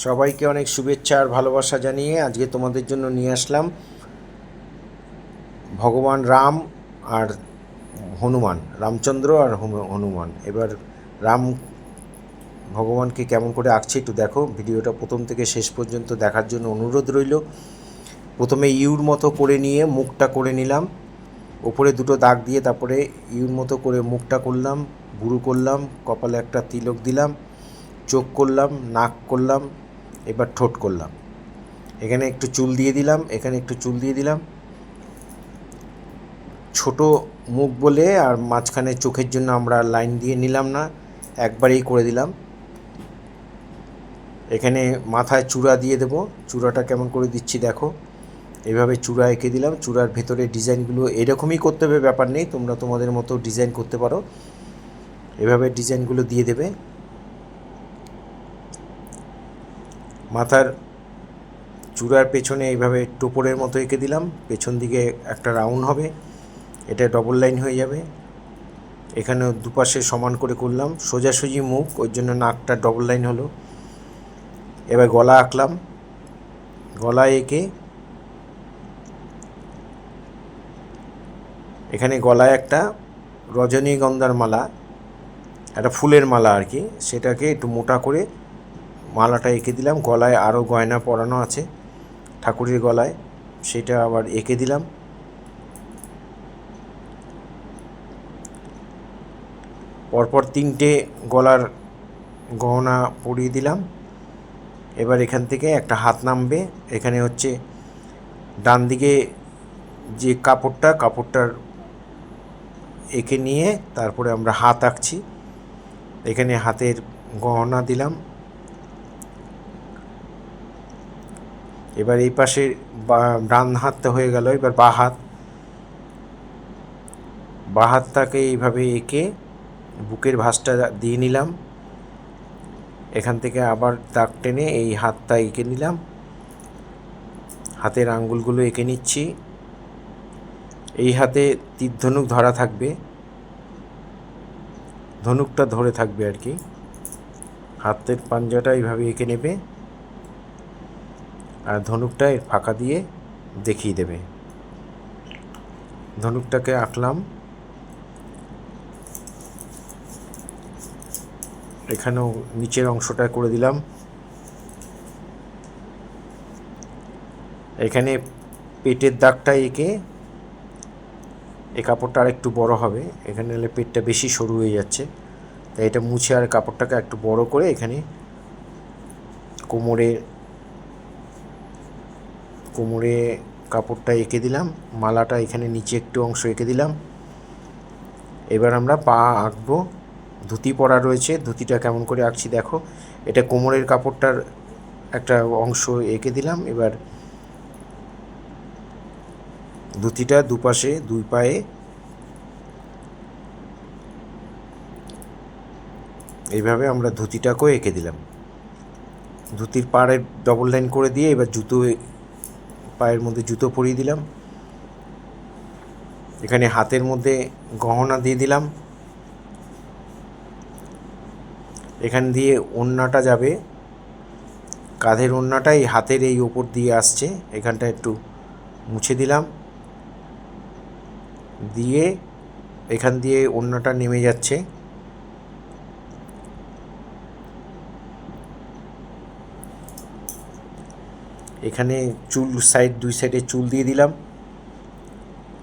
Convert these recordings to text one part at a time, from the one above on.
সবাইকে অনেক শুভেচ্ছা আর ভালোবাসা জানিয়ে আজকে তোমাদের জন্য নিয়ে আসলাম ভগবান রাম আর হনুমান, রামচন্দ্র আর হনুমান। এবার রাম ভগবানকে কেমন করে আঁকছি একটু দেখো। ভিডিওটা প্রথম থেকে শেষ পর্যন্ত দেখার জন্য অনুরোধ রইল। প্রথমে ইউর মতো করে নিয়ে মুখটা করে নিলাম, ওপরে দুটো দাগ দিয়ে তারপরে ইউর মতো করে মুখটা করলাম, বুড়ো করলাম, কপালে একটা তিলক দিলাম, চোখ করলাম, নাক করলাম, এবার ঠোঁট করলাম। এখানে একটু চুল দিয়ে দিলাম, এখানে একটু চুল দিয়ে দিলাম, ছোট মুখ বলে আর মাঝখানে চোখের জন্য আমরা লাইন দিয়ে নিলাম না, একবারেই করে দিলাম। এখানে মাথায় চূড়া দিয়ে দেবো, চূড়াটা কেমন করে দিচ্ছি দেখো। এইভাবে চূড়া এঁকে দিলাম, চূড়ার ভেতরে ডিজাইনগুলো এরকমই করতে হবে, ব্যাপার নেই, তোমরা তোমাদের মতো ডিজাইন করতে পারো। এভাবে ডিজাইনগুলো দিয়ে দেবে। মাথার চূড়ার পেছনে এইভাবে টোপরের মতো এঁকে দিলাম, পেছন দিকে একটা রাউন্ড হবে, এটা ডবল লাইন হয়ে যাবে। এখানেও দুপাশে সমান করে করলাম, সোজাসুজি মুখ, ওই জন্য নাকটা ডবল লাইন হলো। এবার গলা আঁকলাম, গলা এঁকে এখানে গলায় একটা রজনীগন্ধার মালা, একটা ফুলের মালা আর কি, সেটাকে একটু মোটা করে মালাটা এঁকে দিলাম। গলায় আরও গয়না পরানো আছে ঠাকুরের গলায়, সেটা আবার এঁকে দিলাম। পরপর তিনটে গলার গহনা পরিয়ে দিলাম। এবার এখান থেকে একটা হাত নামবে, এখানে হচ্ছে ডান দিকে যে কাপড়টার এঁকে নিয়ে তারপরে আমরা হাত আঁকছি। এখানে হাতের গহনা দিলাম। এবার এই পাশে ডান হাতটা হয়ে গেল, এবার বাঁ হাতটাকে এইভাবে এঁকে বুকের ভাঁজটা দিয়ে নিলাম। এখান থেকে আবার দাগ টেনে এই হাতটা এঁকে নিলাম, হাতের আঙ্গুলগুলো এঁকে নিচ্ছি। এই হাতে তীর ধনুক ধরা থাকবে, ধনুকটা ধরে থাকবে আর কি। হাতের পাঞ্জাটা এইভাবে এঁকে নেবে আর ধনুকটা এর ফাঁকা দিয়ে দেখিয়ে দেবে। ধনুকটাকে আঁকলাম, এখানেও নিচের অংশটা করে দিলাম। এখানে পেটের দাগটা এঁকে, এই কাপড়টা আর একটু বড় হবে, এখানে হলে পেটটা বেশি সরু হয়ে যাচ্ছে, তাই এটা মুছে আর কাপড়টাকে একটু বড় করে এখানে কোমরে কাপড়টা এঁকে দিলাম। মালাটা এখানে নিচে একটু অংশ এঁকে দিলাম। এবার আমরা পা আঁকবো। ধুতি পরা রয়েছে, ধুতিটা কেমন করে আঁকছি দেখো। এটা কোমরের কাপড়টার একটা অংশ এঁকে দিলাম। এবার ধুতিটা দুপাশে দুই পায়ে এইভাবে আমরা ধুতিটাকেও এঁকে দিলাম। ধুতির পাড়ে ডবল লাইন করে দিয়ে এবার পায়ের মধ্যে জুতো পরিয়ে দিলাম। এখানে হাতের মধ্যে গহনা দিয়ে দিলাম। এখান দিয়ে ওড়নাটা যাবে, কাঁধের ওড়নাটা এই হাতের এই ওপর দিয়ে আসছে, এখানটা একটু মুছে দিলাম, দিয়ে এখান দিয়ে ওড়নাটা নেমে যাচ্ছে। এখানে চুল দুই সাইডে চুল দিয়ে দিলাম।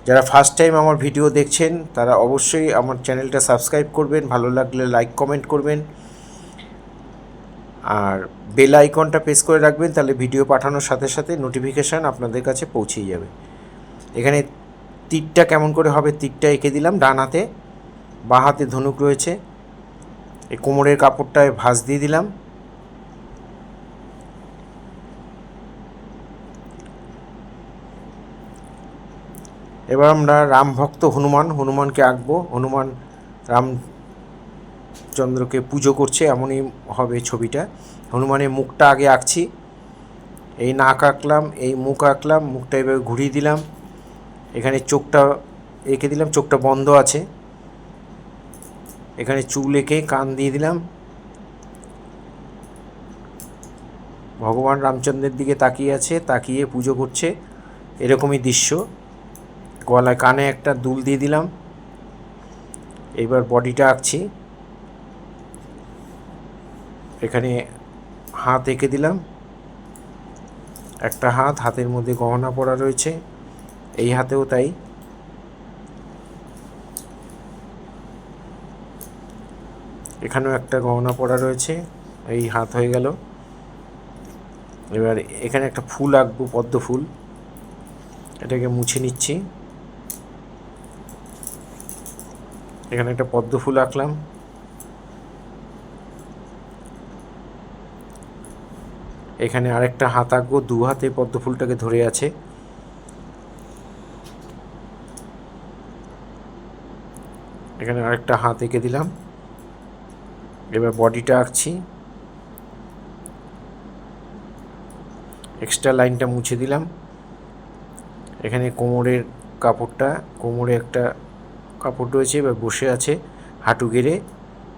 যারা ফার্স্ট টাইম আমার ভিডিও দেখছেন তারা অবশ্যই আমার চ্যানেলটা সাবস্ক্রাইব করবেন, ভালো লাগলে লাইক কমেন্ট করবেন আর বেল আইকনটা প্রেস করে রাখবেন, তাহলে ভিডিও পাঠানোর সাথে সাথে নোটিফিকেশান আপনাদের কাছে পৌঁছেই যাবে। এখানে তীরটা কেমন করে হবে, তীরটা এঁকে দিলাম ডান হাতে, বাঁ হাতে ধনুক রয়েছে। এই কোমরের কাপড়টায় ভাঁজ দিয়ে দিলাম। এবার আমরা রাম ভক্ত হনুমানকে আঁকবো। হনুমান রামচন্দ্রকে পুজো করছে এমনই হবে ছবিটা। হনুমানের মুখটা আগে আঁকছি, এই নাক আঁকলাম, এই মুখ আঁকলাম, মুখটা এভাবে ঘুরিয়ে দিলাম। এখানে চোখটা এঁকে দিলাম, চোখটা বন্ধ আছে। এখানে চুল এঁকে কান দিয়ে দিলাম। ভগবান রামচন্দ্রের দিকে তাকিয়ে আছে, তাকিয়ে পুজো করছে, এরকমই দৃশ্য। গলায় কানে একটা দুল দিয়ে দিলাম। এবার বডিটা আঁকছি। এখানে হাত এঁকে দিলাম, একটা হাতের মধ্যে গহনা পরা রয়েছে, এই হাতেও তাই। এখানেও একটা গহনা পরা রয়েছে, এই হাত হয়ে গেল। এবার এখানে একটা ফুল আঁকবো, পদ্ম ফুল, এটাকে মুছে নিচ্ছি। এখানে একটা পদ্ম ফুল আঁকলাম। এখানে আরেকটা হাত আঁকবো, দু হাতে পদ্ম ফুলটাকে ধরে আছে। এখানে আরেকটা হাত এঁকে দিলাম। এবার বডিটা আঁকছি। এক্সট্রা লাইনটা মুছে দিলাম। এখানে কোমরের কাপড়টা, কোমরে একটা কাপড় রয়েছে, এবার বসে আছে হাঁটু গেড়ে,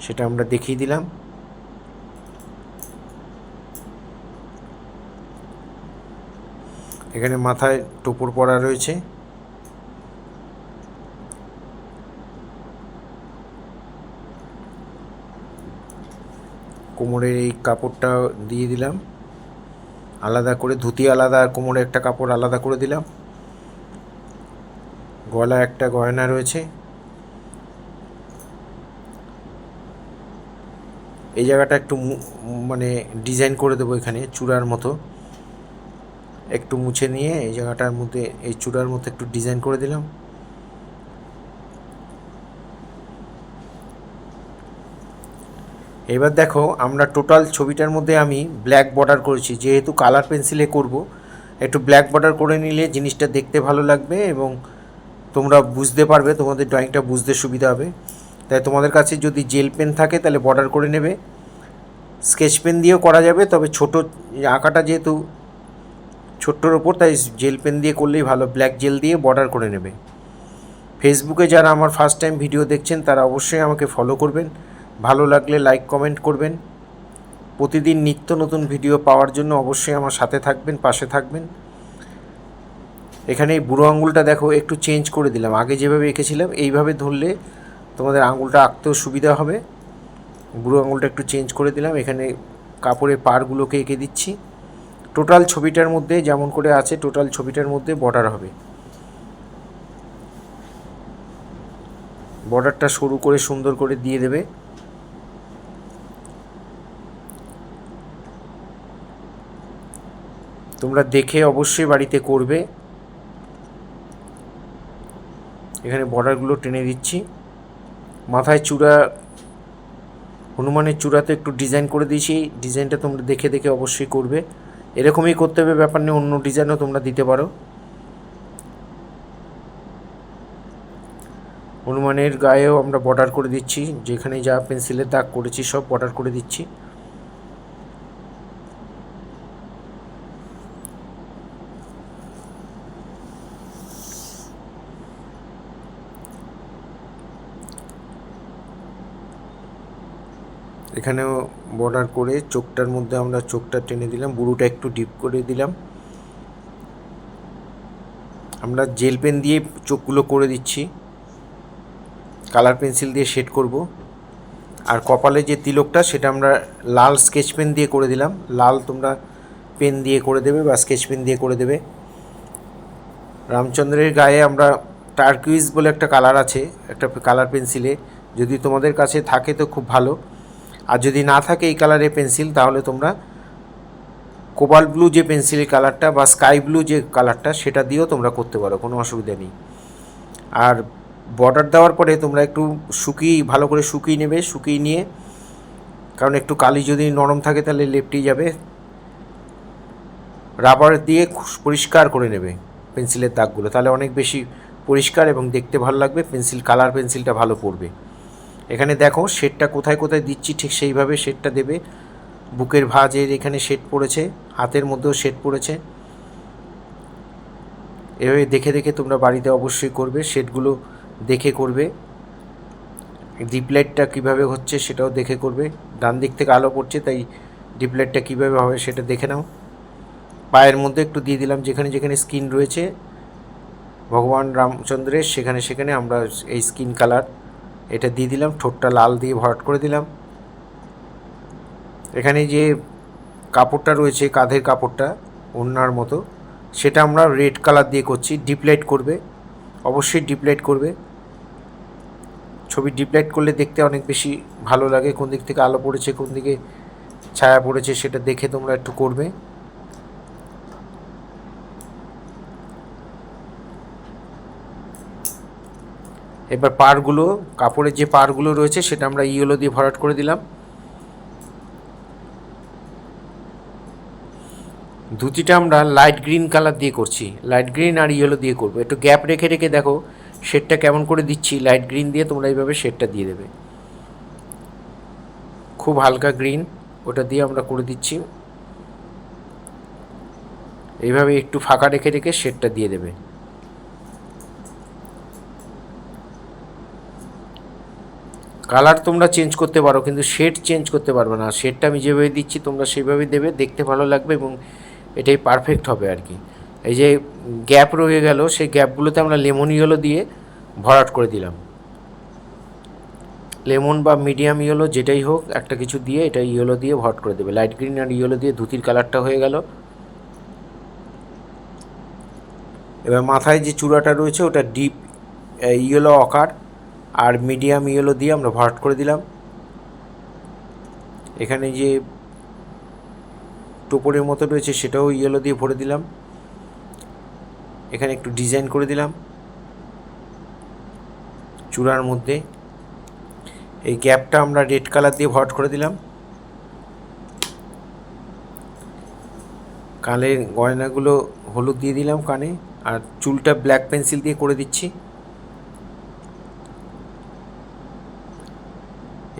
সেটা আমরা দেখিয়ে দিলাম। এখানে মাথায় টোপর পরা রয়েছে। কোমরের এই কাপড়টা দিয়ে দিলাম আলাদা করে, ধুতি আলাদা আর কোমরে একটা কাপড় আলাদা করে দিলাম। গলায় একটা গয়না রয়েছে। এই জায়গাটা একটু মানে ডিজাইন করে দেবো, এখানে চূড়ার মতো একটু মুছে নিয়ে এই জায়গাটার মধ্যে, এই চূড়ার মধ্যে একটু ডিজাইন করে দিলাম। এবার দেখো, আমরা টোটাল ছবিটার মধ্যে আমি ব্ল্যাক বর্ডার করেছি, যেহেতু কালার পেন্সিলে করব, একটু ব্ল্যাক বর্ডার করে নিলে জিনিসটা দেখতে ভালো লাগবে এবং তোমরা বুঝতে পারবে, তোমাদের ড্রয়িংটা বুঝতে সুবিধা হবে। তাই তোমাদের কাছে যদি জেল পেন থাকে তাহলে বর্ডার করে নেবে, স্কেচ পেন দিয়েও করা যাবে, তবে ছোটো আঁকাটা যেহেতু ছোট্টোর ওপর, তাই জেল পেন দিয়ে করলেই ভালো, ব্ল্যাক জেল দিয়ে বর্ডার করে নেবে। ফেসবুকে যারা আমার ফার্স্ট টাইম ভিডিও দেখছেন তারা অবশ্যই আমাকে ফলো করবেন, ভালো লাগলে লাইক কমেন্ট করবেন। প্রতিদিন নিত্য নতুন ভিডিও পাওয়ার জন্য অবশ্যই আমার সাথে থাকবেন, পাশে থাকবেন। এখানে এই বুড়ো আঙুলটা দেখো একটু চেঞ্জ করে দিলাম, আগে যেভাবে এঁকেছিলাম এইভাবে ধরলে তোমাদের আঙুলটা আঁকতেও সুবিধা হবে। বুড়ো আঙুলটা একটু চেঞ্জ করে দিলাম। এখানে কাপড়ের পাড়গুলোকে এঁকে দিচ্ছি। টোটাল ছবিটার মধ্যে যেমন করে আছে, টোটাল ছবিটার মধ্যে বর্ডার হবে। বর্ডারটা সরু করে সুন্দর করে দিয়ে দেবে। তোমরা দেখে অবশ্যই বাড়িতে করবে। এখানে বর্ডারগুলো টেনে দিচ্ছি। মাথায় চূড়া, হনুমানের চূড়াতে একটু ডিজাইন করে দিয়েছি, ডিজাইনটা তোমরা দেখে দেখে অবশ্যই করবে। এরকমই করতে হবে, ব্যাপার নেই, অন্য ডিজাইনও তোমরা দিতে পারো। হনুমানের গায়েও আমরা বর্ডার করে দিচ্ছি, যেখানে যা পেন্সিলের দাগ করেছি সব বর্ডার করে দিচ্ছি। এখানেও বর্ডার করে চোখটার মধ্যে আমরা চোখটা টেনে দিলাম, বুড়োটা একটু ডিপ করে দিলাম। আমরা জেল পেন দিয়ে চোখগুলো করে দিচ্ছি, কালার পেন্সিল দিয়ে শেড করব। আর কপালে যে তিলকটা সেটা আমরা লাল স্কেচ পেন দিয়ে করে দিলাম, লাল তোমরা পেন দিয়ে করে দেবে বা স্কেচ পেন দিয়ে করে দেবে। রামচন্দ্রের গায়ে আমরা টার্কুইজ বলে একটা কালার আছে, একটা কালার পেন্সিলে, যদি তোমাদের কাছে থাকে তো খুব ভালো, আর যদি না থাকে এই কালারের পেন্সিল তাহলে তোমরা কোবাল্ট ব্লু যে পেন্সিলের কালারটা বা স্কাই ব্লু যে কালারটা সেটা দিয়েও তোমরা করতে পারো, কোনো অসুবিধা নেই। আর বর্ডার দেওয়ার পরে তোমরা একটু ভালো করে শুকিয়ে নেবে, শুকিয়ে নিয়ে, কারণ একটু কালি যদি নরম থাকে তাহলে লেপটে যাবে, রাবার দিয়ে পরিষ্কার করে নেবে পেন্সিলের দাগগুলো, তাহলে অনেক বেশি পরিষ্কার এবং দেখতে ভালো লাগবে, কালার পেন্সিলটা ভালো পড়বে। এখানে দেখো শেডটা কোথায় কোথায় দিচ্ছি, ঠিক সেইভাবে শেডটা দেবে। বুকের ভাঁজের এখানে শেড পড়েছে, হাতের মধ্যেও শেড পড়েছে। এভাবে দেখে দেখে তোমরা বাড়িতে অবশ্যই করবে, শেডগুলো দেখে করবে। ডিপ লাইটটা কীভাবে হচ্ছে সেটাও দেখে করবে, ডান দিক থেকে আলো পড়ছে তাই ডিপ লাইটটা কীভাবে হবে সেটা দেখে নাও। পায়ের মধ্যে একটু দিয়ে দিলাম, যেখানে যেখানে স্কিন রয়েছে ভগবান রামচন্দ্রের সেখানে সেখানে আমরা এই স্কিন কালার এটা দিয়ে দিলাম। ঠোঁটটা লাল দিয়ে ভরাট করে দিলাম। এখানে যে কাপড়টা রয়েছে কাঁধের কাপড়টা ওড়নার মতো, সেটা আমরা রেড কালার দিয়ে করছি। ডিপ লাইট করবে, অবশ্যই ডিপ লাইট করবে। ছবি ডিপ লাইট করলে দেখতে অনেক বেশি ভালো লাগে। কোন দিক থেকে আলো পড়েছে, কোন দিকে ছায়া পড়েছে সেটা দেখে তোমরা একটু করবে। এবার পাড়গুলো, কাপড়ের যে পাড়গুলো রয়েছে সেটা আমরা ইয়েলো দিয়ে ভরাট করে দিলাম। ধুতিটা আমরা লাইট গ্রিন কালার দিয়ে করছি, লাইট গ্রিন আর ইয়েলো দিয়ে করবো। একটু গ্যাপ রেখে রেখে দেখো শেডটা কেমন করে দিচ্ছি। লাইট গ্রিন দিয়ে তোমরা এইভাবে শেডটা দিয়ে দেবে, খুব হালকা গ্রিন ওটা দিয়ে আমরা করে দিচ্ছি। এইভাবে একটু ফাঁকা রেখে রেখে শেডটা দিয়ে দেবে। কালার তোমরা চেঞ্জ করতে পারো, কিন্তু শেড চেঞ্জ করতে পারবে না। শেডটা আমি যেভাবে দিচ্ছি তোমরা সেভাবেই দেবে, দেখতে ভালো লাগবে এবং এটাই পারফেক্ট হবে আর কি। এই যে গ্যাপ রয়ে গেল, সেই গ্যাপগুলোতে আমরা লেমন ইয়েলো দিয়ে ভরাট করে দিলাম। লেমন বা মিডিয়াম ইয়েলো যেটাই হোক একটা কিছু দিয়ে এটা ইয়েলো দিয়ে ভরাট করে দেবে। লাইট গ্রিন আর ইয়েলো দিয়ে ধুতির কালারটা হয়ে গেল। এবার মাথায় যে চূড়াটা রয়েছে ওটা ডিপ ইয়েলো আকার আর মিডিয়াম ইয়েলো দিয়ে আমরা ভরাট করে দিলাম। এখানে যে টোপরের মতো রয়েছে সেটাও ইয়েলো দিয়ে ভরে দিলাম। এখানে একটু ডিজাইন করে দিলাম চূড়ার মধ্যে। এই গ্যাপটা আমরা রেড কালার দিয়ে ভরাট করে দিলাম। কানের গয়নাগুলো হলুদ দিয়ে দিলাম কানে, আর চুলটা ব্ল্যাক পেন্সিল দিয়ে করে দিচ্ছি।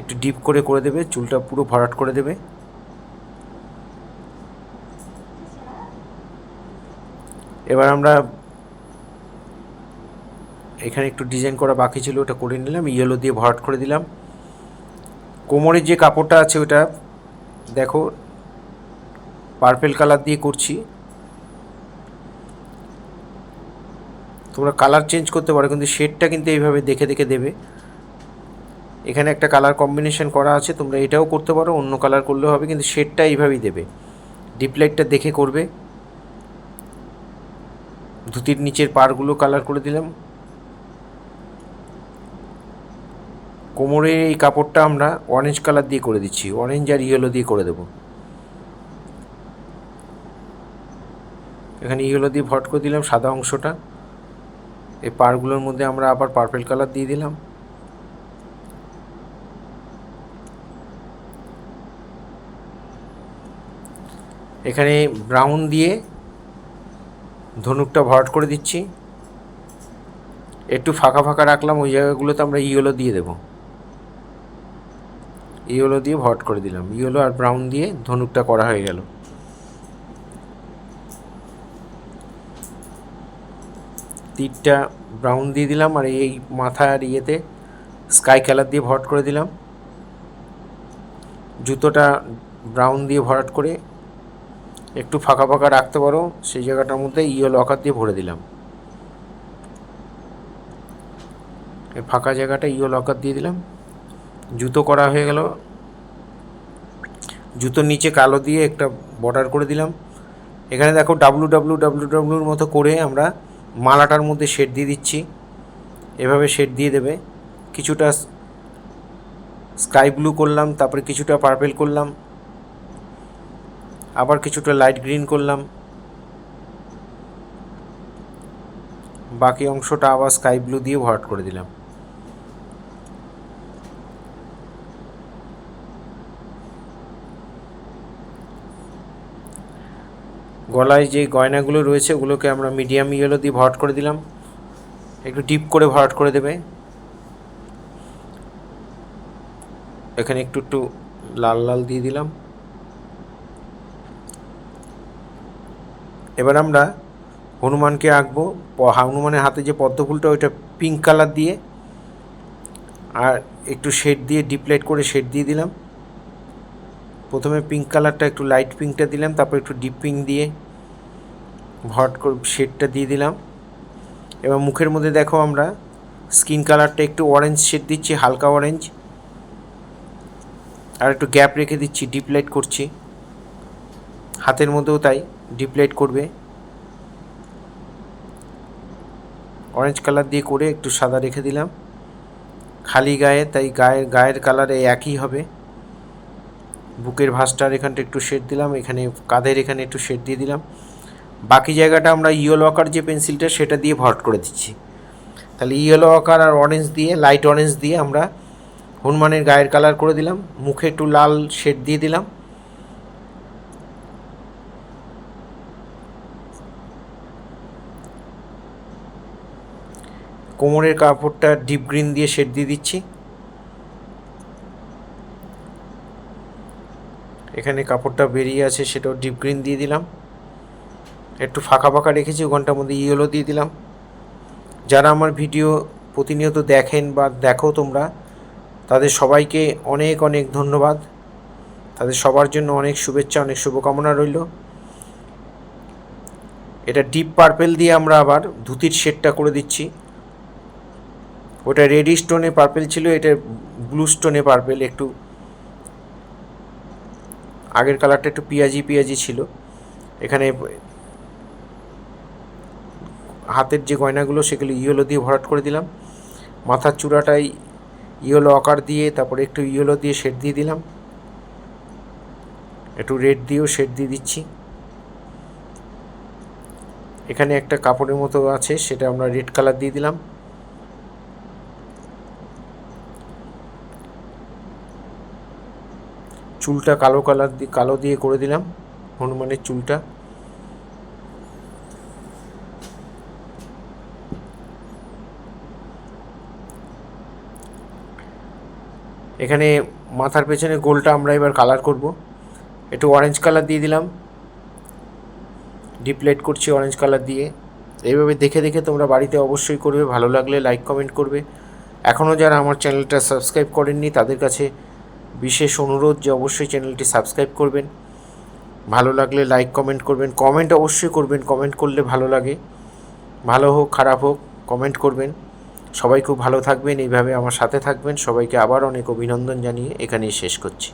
একটু ডিপ করে করে দেবে, চুলটা পুরো ভরাট করে দেবে। এবার আমরা এখানে একটু ডিজাইন করা বাকি ছিল, ওটা করে নিলাম, ইয়েলো দিয়ে ভরাট করে দিলাম। কোমরের যে কাপড়টা আছে ওটা দেখো পার্পেল কালার দিয়ে করছি। তোমরা কালার চেঞ্জ করতে পারো, কিন্তু শেডটা কিন্তু এইভাবে দেখে দেখে দেবে। এখানে একটা কালার কম্বিনেশন করা আছে, তোমরা এটাও করতে পারো, অন্য কালার করলেও হবে, কিন্তু শেডটা এইভাবেই দেবে। ডিপ লাইটটা দেখে করবে। ধুতির নিচের পাড়গুলো কালার করে দিলাম। কোমরের এই কাপড়টা আমরা অরেঞ্জ কালার দিয়ে করে দিচ্ছি, অরেঞ্জ আর ইয়েলো দিয়ে করে দেবো। এখানে ইয়েলো দিয়ে ভরাট করে দিলাম সাদা অংশটা। এই পাড়গুলোর মধ্যে আমরা আবার পার্পেল কালার দিয়ে দিলাম। এখানে ব্রাউন দিয়ে ধনুকটা ভরাট করে দিচ্ছি। একটু ফাঁকা ফাঁকা রাখলাম, ওই জায়গাগুলোতে আমরা ইয়েলো দিয়ে দেবো। ইয়েলো দিয়ে ভরাট করে দিলাম, ইয়েলো আর ব্রাউন দিয়ে ধনুকটা করা হয়ে গেল। তীরটা ব্রাউন দিয়ে দিলাম, আর এই মাথা আর ইয়েতে স্কাই কালার দিয়ে ভরাট করে দিলাম। জুতোটা ব্রাউন দিয়ে ভরাট করে একটু ফাঁকা ফাঁকা রাখতে পারো, সেই জায়গাটার মধ্যে ইয়েলো আকার দিয়ে ভরে দিলাম। এই ফাঁকা জায়গাটা ইয়েলো আকার দিয়ে দিলাম। জুতো করা হয়ে গেল। জুতোর নিচে কালো দিয়ে একটা বর্ডার করে দিলাম। এখানে দেখো ডাব্লুর মতো করে আমরা মালাটার মধ্যে শেড দিয়ে দিচ্ছি। এভাবে শেড দিয়ে দেবে। কিছুটা স্কাই ব্লু করলাম, তারপরে কিছুটা পার্পেল করলাম, আবার কিছুটা লাইট গ্রিন করলাম, বাকি অংশটা আবার স্কাই ব্লু দিয়ে ভরাট করে দিলাম। গলায় যে গয়নাগুলো রয়েছে ওগুলোকে আমরা মিডিয়াম ইয়েলো দিয়ে ভরাট করে দিলাম। একটু ডিপ করে ভরাট করে দেবে। এখানে একটু একটু লাল লাল দিয়ে দিলাম। এবার আমরা হনুমানকে আঁকবো। হনুমানের হাতে যে পদ্ম ফুলটা ওইটা পিঙ্ক কালার দিয়ে আর একটু শেড দিয়ে ডিপ লাইট করে শেড দিয়ে দিলাম। প্রথমে পিঙ্ক কালারটা একটু লাইট পিঙ্কটা দিলাম, তারপর একটু ডিপ পিঙ্ক দিয়ে ভরাট করে শেডটা দিয়ে দিলাম। এবার মুখের মধ্যে দেখো আমরা স্কিন কালারটা একটু অরেঞ্জ শেড দিচ্ছি, হালকা অরেঞ্জ, আর একটু গ্যাপ রেখে দিচ্ছি, ডিপ লাইট করছি। হাতের মধ্যেও তাই ডিপ লাইট করবে, অরেঞ্জ কালার দিয়ে করে একটু সাদা রেখে দিলাম। খালি গায়ে, তাই গায়ের কালারে একই হবে। বুকের ভাঁজটার এখানটা একটু শেড দিলাম, এখানে কাঁধের এখানে একটু শেড দিয়ে দিলাম। বাকি জায়গাটা আমরা ইয়েলো আকার যে পেন্সিলটা সেটা দিয়ে ভরাট করে দিচ্ছি। তাহলে ইয়েলো আকার আর অরেঞ্জ দিয়ে, লাইট অরেঞ্জ দিয়ে আমরা হনুমানের গায়ের কালার করে দিলাম। মুখে একটু লাল শেড দিয়ে দিলাম। কোমরের কাপড়টা ডিপ গ্রিন দিয়ে শেড দিয়ে দিচ্ছি। এখানে কাপড়টা বেরিয়ে আছে, সেটাও ডিপ গ্রিন দিয়ে দিলাম। একটু ফাঁকা ফাঁকা রেখেছি, ওখানটার মধ্যে ইয়েলো দিয়ে দিলাম। যারা আমার ভিডিও প্রতিনিয়ত দেখেন বা দেখো তোমরা, তাদের সবাইকে অনেক অনেক ধন্যবাদ। তাদের সবার জন্য অনেক শুভেচ্ছা, অনেক শুভকামনা রইল। এটা ডিপ পার্পেল দিয়ে আমরা আবার ধুতির শেডটা করে দিচ্ছি। ওটা রেডি স্টোনে পার্পেল ছিল, এটা ব্লু স্টোনে পার্পেল। একটু আগের কালারটা একটু পিয়াজি ছিল। এখানে হাতের যে গয়নাগুলো সেগুলো ইয়েলো দিয়ে ভরাট করে দিলাম। মাথার চূড়াটাই ইয়েলো আকার দিয়ে, তারপরে একটু ইয়েলো দিয়ে শেড দিয়ে দিলাম। একটু রেড দিয়েও শেড দিয়ে দিচ্ছি। এখানে একটা কাপড়ের মতো আছে, সেটা আমরা রেড কালার দিয়ে দিলাম। চুলটা কালো দিয়ে করে দিলাম হনুমানের চুলটা। এখানে মাথার পেছনে গোলটা আমরা এবার কালার করব। একটু অরেঞ্জ কালার দিয়ে দিলাম, ডিপ লাইট করছি অরেঞ্জ কালার দিয়ে। এইভাবে দেখে দেখে তোমরা বাড়িতে অবশ্যই করবে। ভালো লাগলে লাইক কমেন্ট করবে। এখনও যারা আমার চ্যানেলটা সাবস্ক্রাইব করেননি তাদের কাছে বিশেষ অনুরোধ যে অবশ্যই চ্যানেলটি সাবস্ক্রাইব করবেন। ভালো লাগলে লাইক কমেন্ট করবেন, কমেন্ট অবশ্যই করবেন। কমেন্ট করলে ভালো লাগে, ভালো হোক খারাপ হোক কমেন্ট করবেন। সবাই খুব ভালো থাকবেন, এইভাবে আমার সাথে থাকবেন। সবাইকে আবার অনেক অভিনন্দন জানিয়ে এখানেই শেষ করছি।